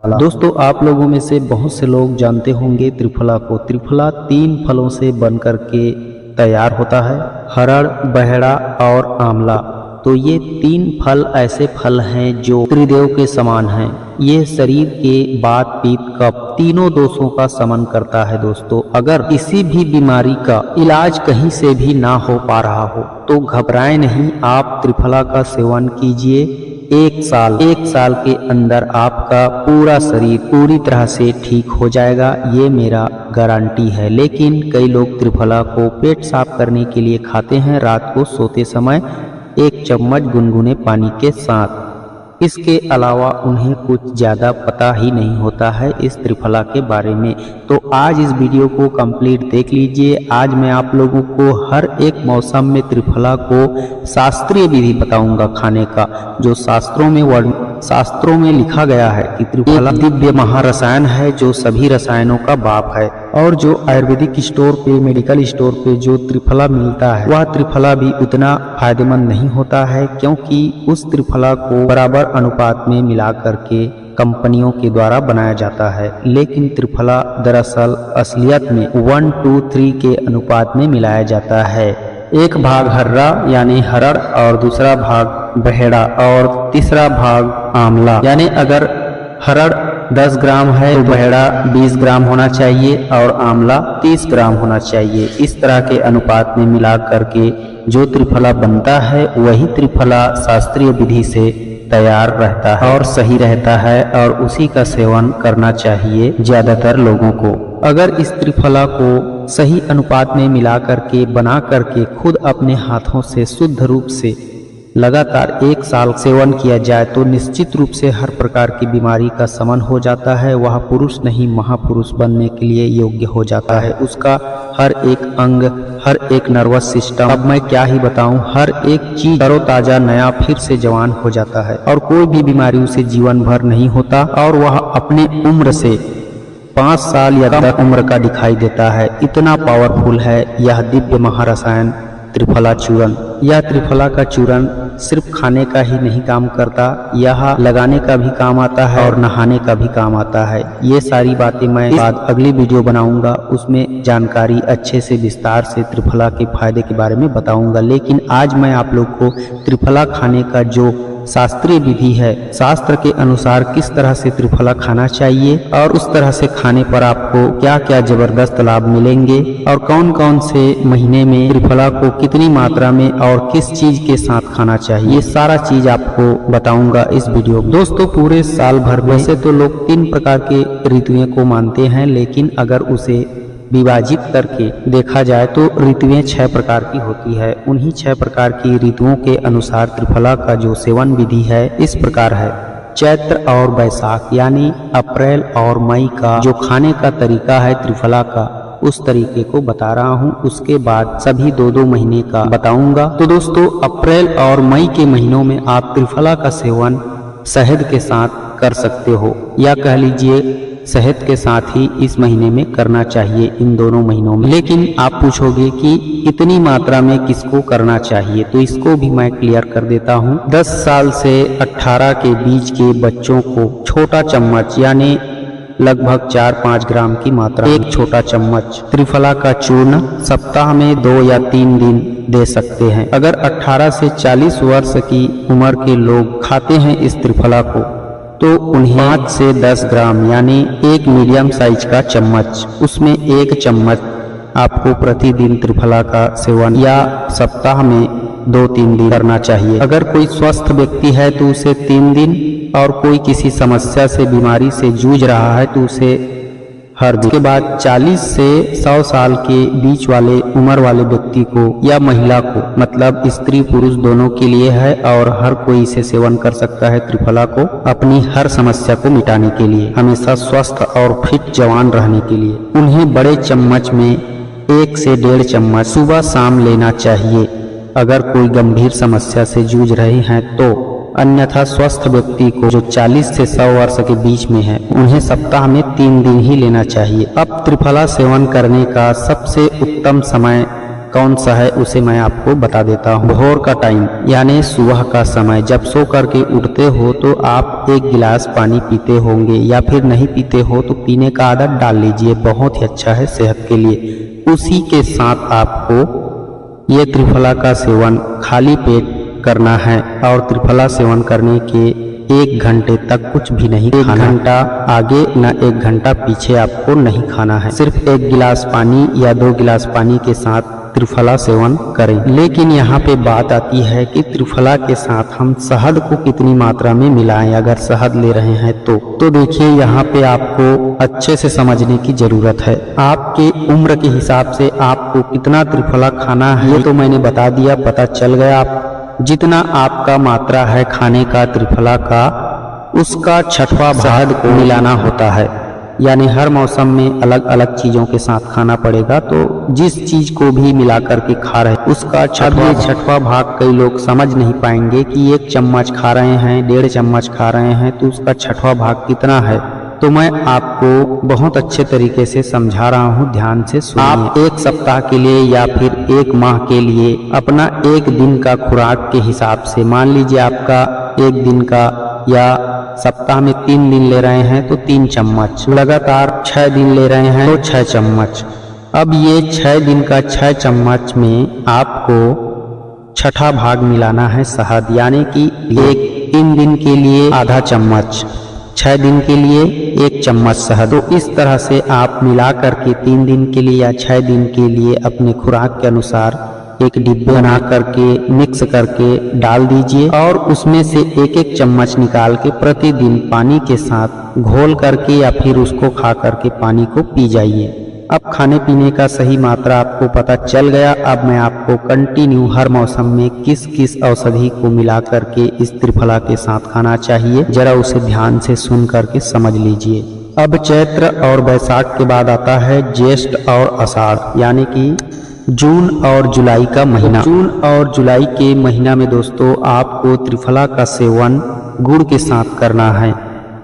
दोस्तों, आप लोगों में से बहुत से लोग जानते होंगे त्रिफला को। त्रिफला 3 फलों से बनकर के तैयार होता है, हरड़, बहेड़ा और आंवला। तो ये 3 फल ऐसे फल हैं जो त्रिदेव के समान हैं। ये शरीर के वात, पित्त, कफ तीनों दोषों का शमन करता है। दोस्तों, अगर किसी भी बीमारी का इलाज कहीं से भी ना हो पा रहा हो तो घबराएं नहीं, आप त्रिफला का सेवन कीजिए। 1 साल के अंदर आपका पूरा शरीर पूरी तरह से ठीक हो जाएगा, ये मेरा गारंटी है। लेकिन कई लोग त्रिफला को पेट साफ करने के लिए खाते हैं रात को सोते समय 1 चम्मच गुनगुने पानी के साथ। इसके अलावा उन्हें कुछ ज़्यादा पता ही नहीं होता है इस त्रिफला के बारे में। तो आज इस वीडियो को कंप्लीट देख लीजिए। आज मैं आप लोगों को हर एक मौसम में त्रिफला को शास्त्रीय विधि बताऊंगा खाने का, जो शास्त्रों में लिखा गया है कि त्रिफला दिव्य महारसायन है जो सभी रसायनों का बाप है। और जो आयुर्वेदिक स्टोर पे, मेडिकल स्टोर पे जो त्रिफला मिलता है वह त्रिफला भी उतना फायदेमंद नहीं होता है, क्योंकि उस त्रिफला को बराबर अनुपात में मिला करके कंपनियों के द्वारा बनाया जाता है। लेकिन त्रिफला दरअसल असलियत में 1:3 के अनुपात में मिलाया जाता है। 1 भाग हर्रा यानी हरड़ और दूसरा भाग बहेड़ा और तीसरा भाग आंवला। यानी अगर हरड़ 10 ग्राम है तो बहेड़ा 20 ग्राम होना चाहिए और आंवला 30 ग्राम होना चाहिए। इस तरह के अनुपात में मिला करके जो त्रिफला बनता है वही त्रिफला शास्त्रीय विधि से तैयार रहता है और सही रहता है, और उसी का सेवन करना चाहिए ज्यादातर लोगों को। अगर इस त्रिफला को सही अनुपात में मिला करके बना करके खुद अपने हाथों से शुद्ध रूप से लगातार 1 साल सेवन किया जाए तो निश्चित रूप से हर प्रकार की बीमारी का शमन हो जाता है। वह पुरुष नहीं महापुरुष बनने के लिए योग्य हो जाता है। उसका हर एक अंग, हर एक नर्वस सिस्टम, अब मैं क्या ही बताऊं, हर एक चीज तरोताजा नया फिर से जवान हो जाता है और कोई भी बीमारी उसे जीवन भर नहीं होता और वह अपने उम्र से 5 साल या कम उम्र का दिखाई देता है। इतना पावरफुल है यह दिव्य महारसायन त्रिफला चूर्ण। यह त्रिफला का चूर्ण सिर्फ खाने का ही नहीं काम करता, यह लगाने का भी काम आता है और नहाने का भी काम आता है। ये सारी बातें मैं बाद अगली वीडियो बनाऊंगा, उसमें जानकारी अच्छे से विस्तार से त्रिफला के फायदे के बारे में बताऊंगा। लेकिन आज मैं आप लोग को त्रिफला खाने का जो शास्त्रीय विधि है, शास्त्र के अनुसार किस तरह से त्रिफला खाना चाहिए और उस तरह से खाने पर आपको क्या क्या जबरदस्त लाभ मिलेंगे और कौन कौन से महीने में त्रिफला को कितनी मात्रा में और किस चीज के साथ खाना चाहिए, ये सारा चीज आपको बताऊंगा इस वीडियो में। दोस्तों, पूरे साल भर में वैसे तो लोग 3 प्रकार के ऋतुओं को मानते हैं, लेकिन अगर उसे विभाजित करके देखा जाए तो ऋतुएं 6 प्रकार की होती है। उन्हीं 6 प्रकार की ऋतुओं के अनुसार त्रिफला का जो सेवन विधि है इस प्रकार है। चैत्र और बैसाख यानी अप्रैल और मई का जो खाने का तरीका है त्रिफला का, उस तरीके को बता रहा हूँ। उसके बाद सभी 2-2 महीने का बताऊंगा। तो दोस्तों, अप्रैल और मई के महीनों में आप त्रिफला का सेवन शहद के साथ कर सकते हो, या कह लीजिए शहद के साथ ही इस महीने में करना चाहिए, इन दोनों महीनों में। लेकिन आप पूछोगे कि कितनी मात्रा में किसको करना चाहिए, तो इसको भी मैं क्लियर कर देता हूँ। 10 साल से 18 के बीच के बच्चों को छोटा चम्मच यानी लगभग 4-5 ग्राम की मात्रा, 1 छोटा चम्मच त्रिफला का चूर्ण सप्ताह में 2 या 3 दिन दे सकते हैं। अगर 18 से 40 वर्ष की उम्र के लोग खाते हैं इस त्रिफला को तो उन्हें 5 से 10 ग्राम यानी 1 मीडियम साइज का चम्मच, उसमें 1 चम्मच आपको प्रतिदिन त्रिफला का सेवन या सप्ताह में 2-3 दिन करना चाहिए। अगर कोई स्वस्थ व्यक्ति है तो उसे 3 दिन, और कोई किसी समस्या से, बीमारी से जूझ रहा है तो उसे हर दिन। के बाद 40 से 100 साल के बीच वाले उम्र वाले व्यक्ति को या महिला को, मतलब स्त्री पुरुष दोनों के लिए है, और हर कोई इसे सेवन कर सकता है त्रिफला को अपनी हर समस्या को मिटाने के लिए, हमेशा स्वस्थ और फिट जवान रहने के लिए। उन्हें बड़े चम्मच में 1 से 1.5 चम्मच सुबह शाम लेना चाहिए अगर कोई गंभीर समस्या से जूझ रहे हैं तो। अन्यथा स्वस्थ व्यक्ति को जो 40 से 100 वर्ष के बीच में है उन्हें सप्ताह में 3 दिन ही लेना चाहिए। अब त्रिफला सेवन करने का सबसे उत्तम समय कौन सा है उसे मैं आपको बता देता हूँ। भोर का टाइम यानी सुबह का समय, जब सो करके उठते हो तो आप 1 गिलास पानी पीते होंगे, या फिर नहीं पीते हो तो पीने का आदत डाल लीजिए, बहुत ही अच्छा है सेहत के लिए। उसी के साथ आपको ये त्रिफला का सेवन खाली पेट करना है, और त्रिफला सेवन करने के 1 घंटे तक कुछ भी नहीं खाना। 1 घंटा आगे न 1 घंटा पीछे आपको नहीं खाना है। सिर्फ 1 गिलास पानी या 2 गिलास पानी के साथ त्रिफला सेवन करें। लेकिन यहाँ पे बात आती है कि त्रिफला के साथ हम शहद को कितनी मात्रा में मिलाएं, अगर शहद ले रहे हैं तो देखिए यहाँ पे आपको अच्छे से समझने की जरूरत है। आपके उम्र के हिसाब से आपको कितना त्रिफला खाना है ये तो मैंने बता दिया, पता चल गया। आप जितना आपका मात्रा है खाने का त्रिफला का, उसका 6वां भाग को मिलाना होता है। यानी हर मौसम में अलग अलग चीजों के साथ खाना पड़ेगा, तो जिस चीज को भी मिला करके खा रहे उसका 6वां भाग कई लोग समझ नहीं पाएंगे कि 1 चम्मच खा रहे हैं, 1.5 चम्मच खा रहे हैं, तो उसका 6वां भाग कितना है। तो मैं आपको बहुत अच्छे तरीके से समझा रहा हूँ, ध्यान से सुनिए। आप 1 सप्ताह के लिए या फिर 1 माह के लिए अपना 1 दिन का खुराक के हिसाब से, मान लीजिए आपका 1 दिन का या सप्ताह में 3 दिन ले रहे हैं तो 3 चम्मच, लगातार 6 दिन ले रहे हैं तो 6 चम्मच। अब ये 6 दिन का 6 चम्मच में आपको 6वां भाग मिलाना है शहद, यानी कि 3 दिन के लिए आधा चम्मच, 6 दिन के लिए 1 चम्मच शहद। तो इस तरह से आप मिला करके 3 दिन के लिए या 6 दिन के लिए अपने खुराक के अनुसार एक डिब्बे बना करके मिक्स करके डाल दीजिए, और उसमें से 1-1 चम्मच निकाल के प्रतिदिन पानी के साथ घोल करके या फिर उसको खा करके पानी को पी जाइए। अब खाने पीने का सही मात्रा आपको पता चल गया। अब मैं आपको कंटिन्यू हर मौसम में किस किस औषधि को मिला करके इस त्रिफला के साथ खाना चाहिए, जरा उसे ध्यान से सुन करके समझ लीजिए। अब चैत्र और बैसाख के बाद आता है ज्येष्ठ और आषाढ़, यानी कि जून और जुलाई का महीना। जून और जुलाई के महीना में दोस्तों आपको त्रिफला का सेवन गुड़ के साथ करना है,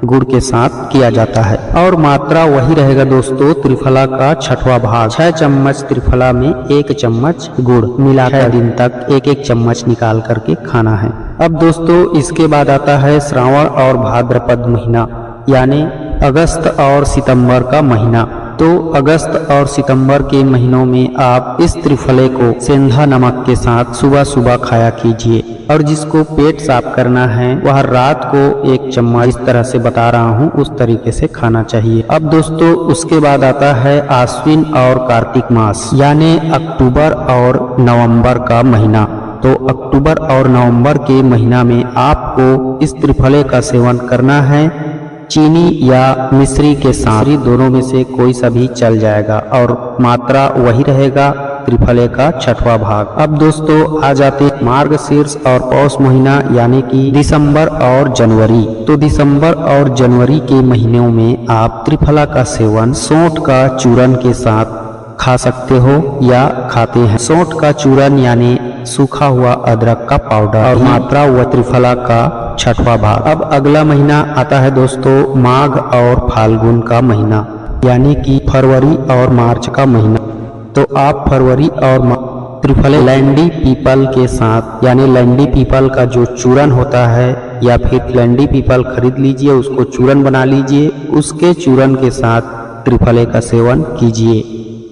गुड़ के साथ किया जाता है, और मात्रा वही रहेगा दोस्तों त्रिफला का 6वां भाग। 6 चम्मच त्रिफला में 1 चम्मच गुड़ मिला 6 दिन तक 1-1 चम्मच निकाल करके खाना है। अब दोस्तों इसके बाद आता है श्रावण और भाद्रपद महीना, यानी अगस्त और सितंबर का महीना। तो अगस्त और सितंबर के महीनों में आप इस त्रिफले को सेंधा नमक के साथ सुबह सुबह खाया कीजिए, और जिसको पेट साफ करना है वह रात को 1 चम्मच, इस तरह से बता रहा हूँ उस तरीके से खाना चाहिए। अब दोस्तों उसके बाद आता है आश्विन और कार्तिक मास, यानी अक्टूबर और नवंबर का महीना। तो अक्टूबर और नवंबर के महीना में आपको इस त्रिफले का सेवन करना है चीनी या मिश्री के साथ, दोनों में से कोई सा भी चल जाएगा, और मात्रा वही रहेगा त्रिफले का 6वां भाग। अब दोस्तों आ जाते मार्गशीर्ष और पौष महीना, यानी कि दिसंबर और जनवरी। तो दिसंबर और जनवरी के महीनों में आप त्रिफला का सेवन सौंठ का चूरन के साथ खा सकते हो या खाते हैं। सौंठ का चूरन यानी सूखा हुआ अदरक का पाउडर, और मात्रा व त्रिफला का 6वां भाग। अब अगला महीना आता है दोस्तों माघ और फाल्गुन का महीना, यानी कि फरवरी और मार्च का महीना। तो आप फरवरी और त्रिफले लैंडी पीपल के साथ, यानी लैंडी पीपल का जो चूरन होता है, या फिर लैंडी पीपल खरीद लीजिए, उसको चूरन बना लीजिए, उसके चूरन के साथ त्रिफले का सेवन कीजिए,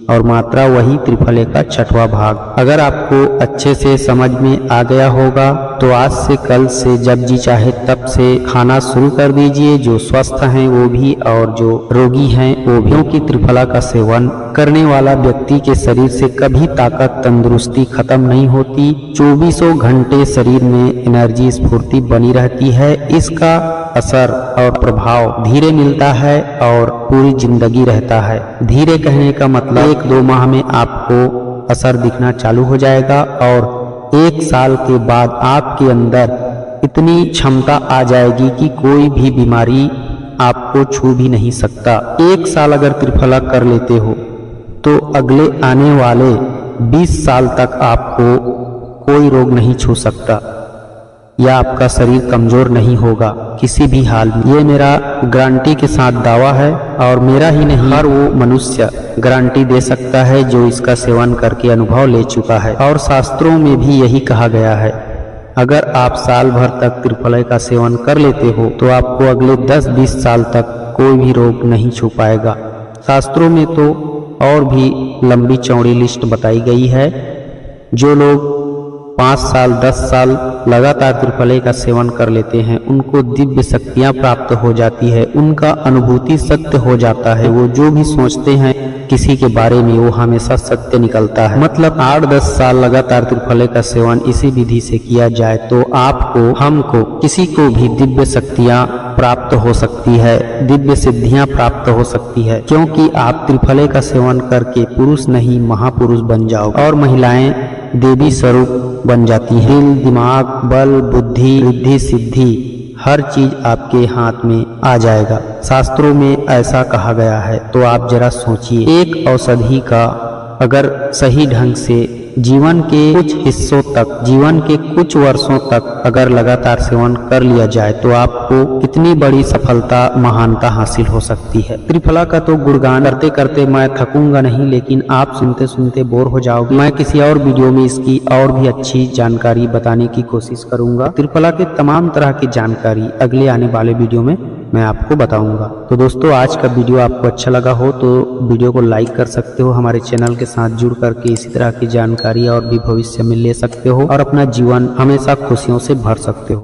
और मात्रा वही त्रिफले का 6वां भाग। अगर आपको अच्छे से समझ में आ गया होगा तो आज से कल से जब जी चाहे तब से खाना शुरू कर दीजिए, जो स्वस्थ हैं वो भी और जो रोगी हैं वो भी, क्योंकि त्रिफला का सेवन करने वाला व्यक्ति के शरीर से कभी ताकत तंदुरुस्ती खत्म नहीं होती। 24 घंटे शरीर में एनर्जी स्फूर्ति बनी रहती है। इसका असर और प्रभाव धीरे मिलता है और पूरी जिंदगी रहता है। धीरे कहने का मतलब 1-2 माह में आपको असर दिखना चालू हो जाएगा, और 1 साल के बाद आपके अंदर इतनी क्षमता आ जाएगी कि कोई भी बीमारी आपको छू भी नहीं सकता। 1 साल अगर त्रिफला कर लेते हो तो अगले आने वाले 20 साल तक आपको कोई रोग नहीं छू सकता। या आपका शरीर कमजोर नहीं होगा किसी भी हाल में। ये मेरा गारंटी के साथ दावा है और मेरा ही नहीं हर वो मनुष्य गारंटी दे सकता है जो इसका सेवन करके अनुभव ले चुका है। और शास्त्रों में भी यही कहा गया है, अगर आप साल भर तक त्रिफला का सेवन कर लेते हो तो आपको अगले 10-20 साल तक कोई भी रोग नहीं छू पाएगा। शास्त्रों में तो और भी लंबी चौड़ी लिस्ट बताई गई है। जो लोग 5 साल 10 साल लगातार त्रिफला का सेवन कर लेते हैं उनको दिव्य शक्तियां प्राप्त हो जाती है, उनका अनुभूति सत्य हो जाता है। वो जो भी सोचते हैं किसी के बारे में वो हमेशा सत्य निकलता है। मतलब 8-10 साल लगातार त्रिफला का सेवन इसी विधि से किया जाए तो आपको, हमको, किसी को भी दिव्य शक्तियां प्राप्त हो सकती है, दिव्य सिद्धियां प्राप्त हो सकती है, क्योंकि आप त्रिफला का सेवन करके पुरुष नहीं महापुरुष बन जाओगे और महिलाएं देवी स्वरूप बन जाती हैं। दिल, दिमाग, बल, बुद्धि, रिद्धि, सिद्धि हर चीज आपके हाथ में आ जाएगा। शास्त्रों में ऐसा कहा गया है। तो आप जरा सोचिए, एक औषधि का अगर सही ढंग से जीवन के कुछ हिस्सों तक, जीवन के कुछ वर्षों तक अगर लगातार सेवन कर लिया जाए तो आपको कितनी बड़ी सफलता, महानता हासिल हो सकती है। त्रिफला का तो गुणगान करते करते मैं थकूंगा नहीं, लेकिन आप सुनते सुनते बोर हो जाओगे। मैं किसी और वीडियो में इसकी और भी अच्छी जानकारी बताने की कोशिश करूंगा। त्रिफला के तमाम तरह की जानकारी अगले आने वाले वीडियो में मैं आपको बताऊंगा। तो दोस्तों, आज का वीडियो आपको अच्छा लगा हो तो वीडियो को लाइक कर सकते हो। हमारे चैनल के साथ जुड़ करके इसी तरह की जानकारी और भी भविष्य में ले सकते हो और अपना जीवन हमेशा खुशियों से भर सकते हो।